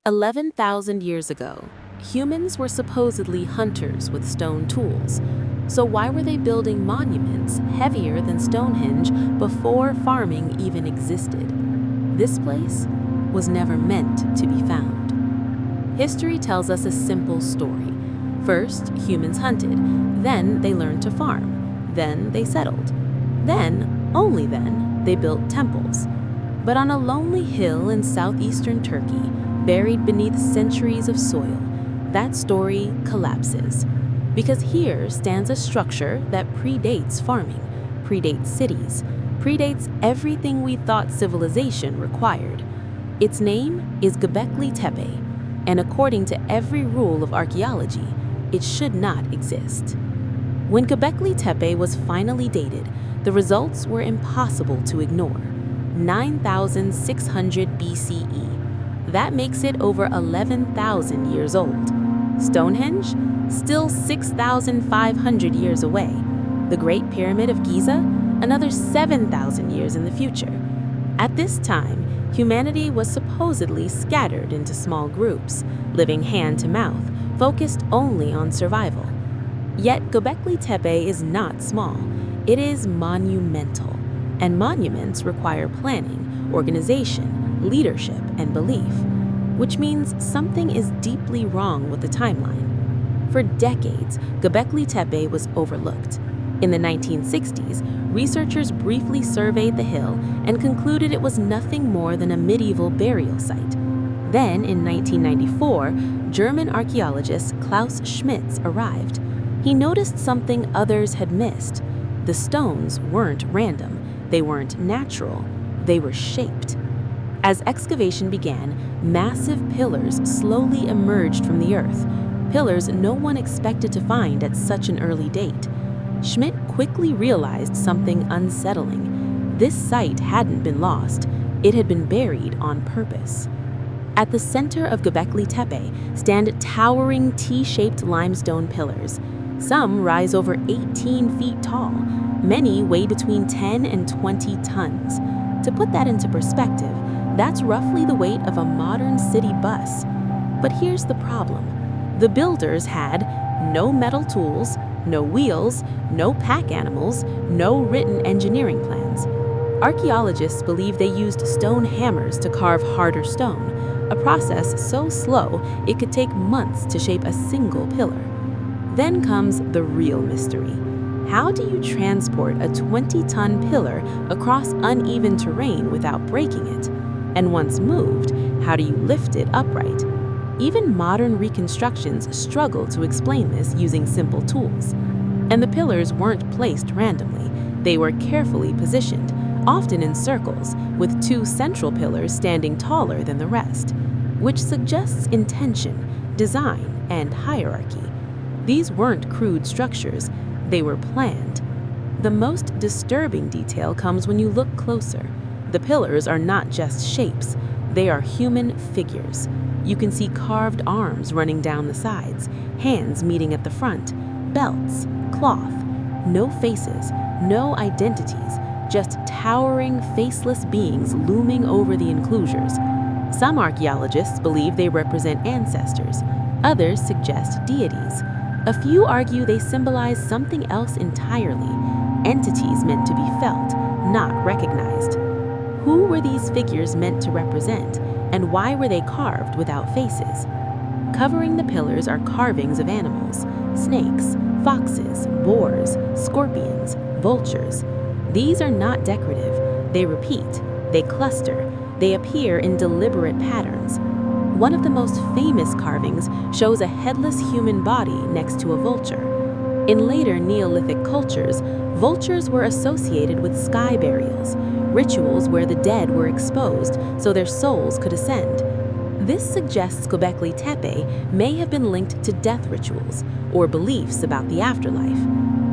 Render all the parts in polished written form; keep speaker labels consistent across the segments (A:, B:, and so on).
A: 11,000 years ago, humans were supposedly hunters with stone tools. So why were they building monuments heavier than Stonehenge before farming even existed? This place was never meant to be found. History tells us a simple story. First, humans hunted, then they learned to farm, then they settled. Then, only then, they built temples. But on a lonely hill in southeastern Turkey, buried beneath centuries of soil, that story collapses. Because here stands a structure that predates farming, predates cities, predates everything we thought civilization required. Its name is Göbekli Tepe, and according to every rule of archaeology, it should not exist. When Göbekli Tepe was finally dated, the results were impossible to ignore. 9,600 BCE. That makes it over 11,000 years old. Stonehenge? Still 6,500 years away. The Great Pyramid of Giza? Another 7,000 years in the future. At this time, humanity was supposedly scattered into small groups, living hand to mouth, focused only on survival. Yet Göbekli Tepe is not small. It is monumental. And monuments require planning, organization, leadership, and belief, which means something is deeply wrong with the timeline. For decades, Göbekli Tepe was overlooked. In the 1960s, researchers briefly surveyed the hill and concluded it was nothing more than a medieval burial site. Then, in 1994, German archaeologist Klaus Schmitz arrived. He noticed something others had missed. The stones weren't random, they weren't natural, they were shaped. As excavation began, massive pillars slowly emerged from the earth, pillars no one expected to find at such an early date. Schmidt quickly realized something unsettling. This site hadn't been lost, it had been buried on purpose. At the center of Göbekli Tepe stand towering T-shaped limestone pillars. Some rise over 18 feet tall, many weigh between 10 and 20 tons. To put that into perspective, that's roughly the weight of a modern city bus. But here's the problem. The builders had no metal tools, no wheels, no pack animals, no written engineering plans. Archaeologists believe they used stone hammers to carve harder stone, a process so slow it could take months to shape a single pillar. Then comes the real mystery. How do you transport a 20-ton pillar across uneven terrain without breaking it? And once moved, how do you lift it upright? Even modern reconstructions struggle to explain this using simple tools. And the pillars weren't placed randomly. They were carefully positioned, often in circles, with two central pillars standing taller than the rest, which suggests intention, design, and hierarchy. These weren't crude structures, they were planned. The most disturbing detail comes when you look closer. The pillars are not just shapes, they are human figures. You can see carved arms running down the sides, hands meeting at the front, belts, cloth. No faces, no identities, just towering, faceless beings looming over the enclosures. Some archaeologists believe they represent ancestors, others suggest deities. A few argue they symbolize something else entirely, entities meant to be felt, not recognized. Who were these figures meant to represent, and why were they carved without faces? Covering the pillars are carvings of animals, snakes, foxes, boars, scorpions, vultures. These are not decorative, they repeat, they cluster, they appear in deliberate patterns. One of the most famous carvings shows a headless human body next to a vulture. In later Neolithic cultures, vultures were associated with sky burials, rituals where the dead were exposed so their souls could ascend. This suggests Göbekli Tepe may have been linked to death rituals or beliefs about the afterlife.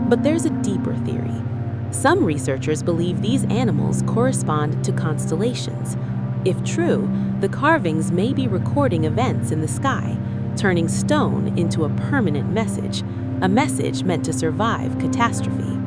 A: But there's a deeper theory. Some researchers believe these animals correspond to constellations. If true, the carvings may be recording events in the sky, turning stone into a permanent message, a message meant to survive catastrophe.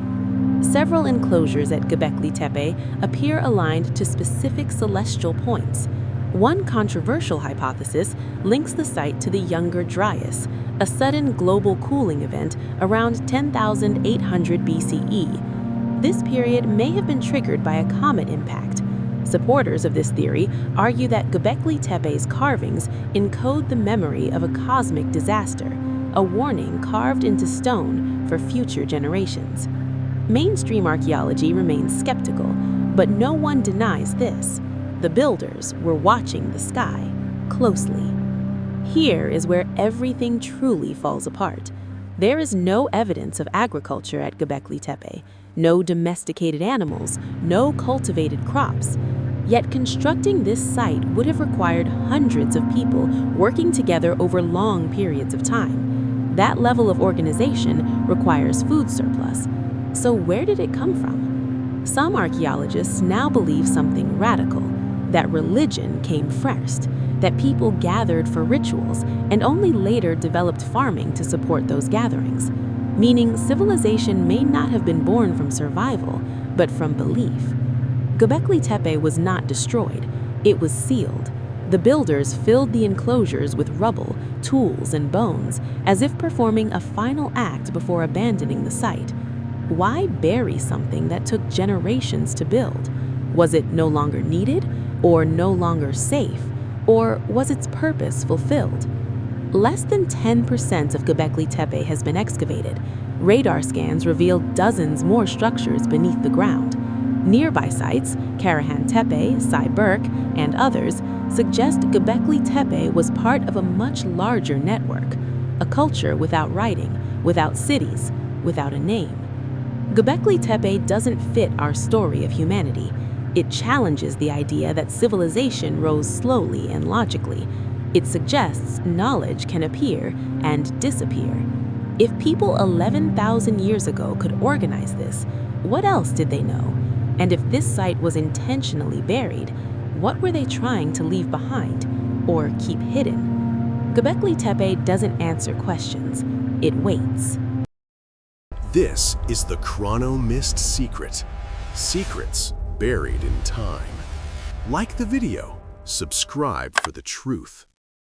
A: Several enclosures at Göbekli Tepe appear aligned to specific celestial points. One controversial hypothesis links the site to the Younger Dryas, a sudden global cooling event around 10,800 BCE. This period may have been triggered by a comet impact. Supporters of this theory argue that Göbekli Tepe's carvings encode the memory of a cosmic disaster, a warning carved into stone for future generations. Mainstream archaeology remains skeptical, but no one denies this. The builders were watching the sky closely. Here is where everything truly falls apart. There is no evidence of agriculture at Göbekli Tepe, no domesticated animals, no cultivated crops. Yet constructing this site would have required hundreds of people working together over long periods of time. That level of organization requires food surplus. So where did it come from? Some archaeologists now believe something radical, that religion came first, that people gathered for rituals and only later developed farming to support those gatherings, meaning civilization may not have been born from survival, but from belief. Göbekli Tepe was not destroyed, it was sealed. The builders filled the enclosures with rubble, tools, and bones, as if performing a final act before abandoning the site. Why bury something that took generations to build? Was it no longer needed, or no longer safe, or was its purpose fulfilled? Less than 10% of Göbekli Tepe has been excavated. Radar scans reveal dozens more structures beneath the ground. Nearby sites, Karahan Tepe, Sayburk, and others, suggest Göbekli Tepe was part of a much larger network, a culture without writing, without cities, without a name. Göbekli Tepe doesn't fit our story of humanity. It challenges the idea that civilization rose slowly and logically. It suggests knowledge can appear and disappear. If people 11,000 years ago could organize this, what else did they know? And if this site was intentionally buried, what were they trying to leave behind or keep hidden? Göbekli Tepe doesn't answer questions, it waits.
B: This is the Chrono-Mist Secret. Secrets buried in time. Like the video, subscribe for the truth.